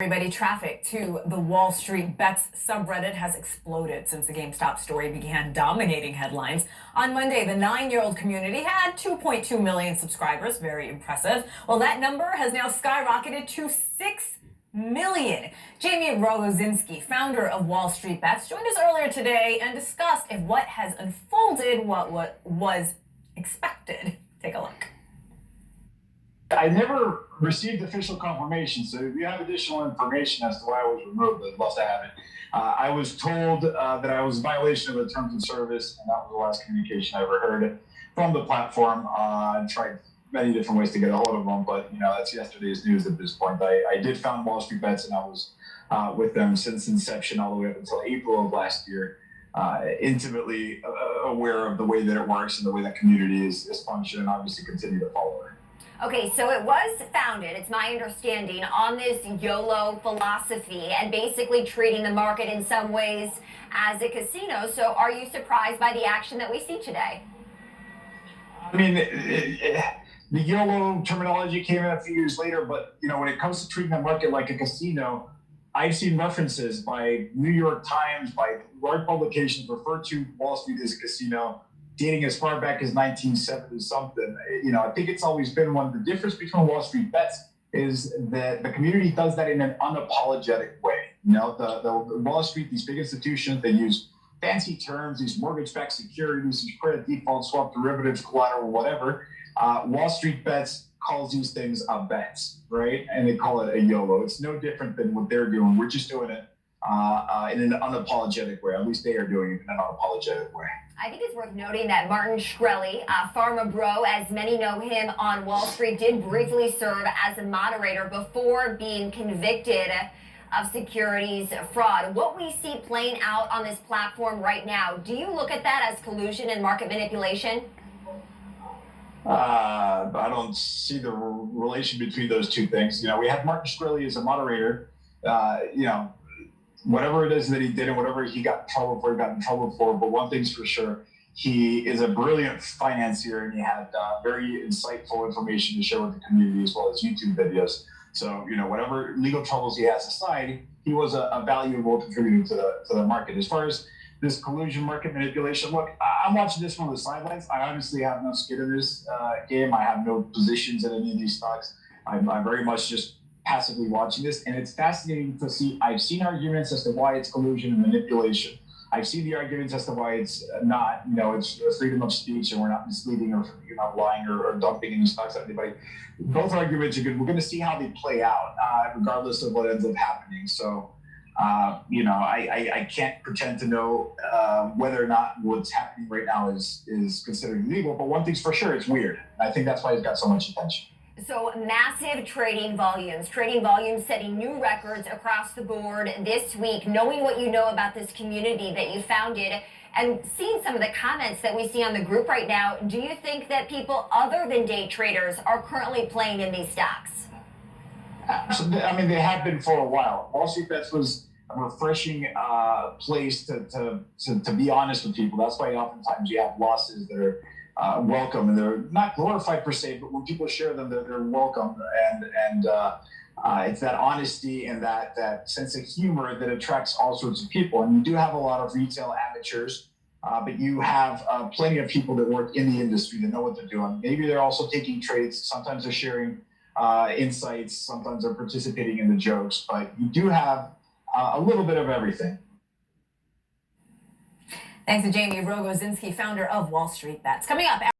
Everybody, traffic to the Wall Street Bets subreddit has exploded since the GameStop story began dominating headlines. On Monday, the 9-year-old community had 2.2 million subscribers. Very impressive. Well, that number has now skyrocketed to 6 million. Jamie Rogozinski, founder of WallstreetBets, joined us earlier today and discussed if what has unfolded what was expected. Take a look. I never received official confirmation, so if you have additional information as to why I was removed, I'd love to have it. I was told that I was in violation of the terms of service, and that was the last communication I ever heard from the platform. I tried many different ways to get a hold of them, but that's yesterday's news at this point. I did found WallstreetBets, and I was with them since inception all the way up until April of last year. Intimately aware of the way that it works and the way that community is functioning, and obviously continue to follow it. Okay, so it was founded, it's my understanding, on this YOLO philosophy and basically treating the market in some ways as a casino. So are you surprised by the action that we see today? I mean, the YOLO terminology came in a few years later, but when it comes to treating the market like a casino, I've seen references by New York Times, by large publications refer to Wall Street as a casino, dating as far back as 1970 something. I think it's always been one of the difference between Wall Street Bets is that the community does that in an unapologetic way. The Wall Street, these big institutions, they use fancy terms, these mortgage-backed securities, these credit default swap derivatives, collateral, whatever. Wall Street Bets calls these things bets, right? And they call it a YOLO. It's no different than what they're doing. We're just doing it in an unapologetic way. At least they are doing it in an unapologetic way. I think it's worth noting that Martin Shkreli, Pharma Bro, as many know him on Wall Street, did briefly serve as a moderator before being convicted of securities fraud. What we see playing out on this platform right now, do you look at that as collusion and market manipulation? I don't see the relation between those two things. We have Martin Shkreli as a moderator. Whatever it is that he did and whatever he got in trouble for. But one thing's for sure, he is a brilliant financier, and he had very insightful information to share with the community as well as YouTube videos. So, whatever legal troubles he has aside, he was a valuable contributor to the market. As far as this collusion, market manipulation, look, I'm watching this from the sidelines. I honestly have no skin in this game. I have no positions in any of these stocks. I'm very much just passively watching this, and it's fascinating to see. I've seen arguments as to why it's collusion and manipulation. I've seen the arguments as to why it's not. It's freedom of speech, and we're not misleading or lying or dumping any stocks on anybody. Both arguments are good. We're going to see how they play out, regardless of what ends up happening. So, I can't pretend to know whether or not what's happening right now is considered illegal. But one thing's for sure, it's weird. I think that's why it's got so much attention. So massive trading volumes setting new records across the board this week. Knowing what you know about this community that you founded and seeing some of the comments that we see on the group right now, do you think that people other than day traders are currently playing in these stocks? Absolutely. I mean, they have been for a while. Wall Street Bets was a refreshing place to be honest with people. That's why oftentimes you have losses that are welcome, and they're not glorified per se, but when people share them, they're welcome, and it's that honesty and that sense of humor that attracts all sorts of people. And you do have a lot of retail amateurs, but you have plenty of people that work in the industry that know what they're doing. Maybe they're also taking trades. Sometimes they're sharing insights. Sometimes they're participating in the jokes. But you do have a little bit of everything. Thanks to Jamie Rogozinski, founder of WallstreetBets. Coming up.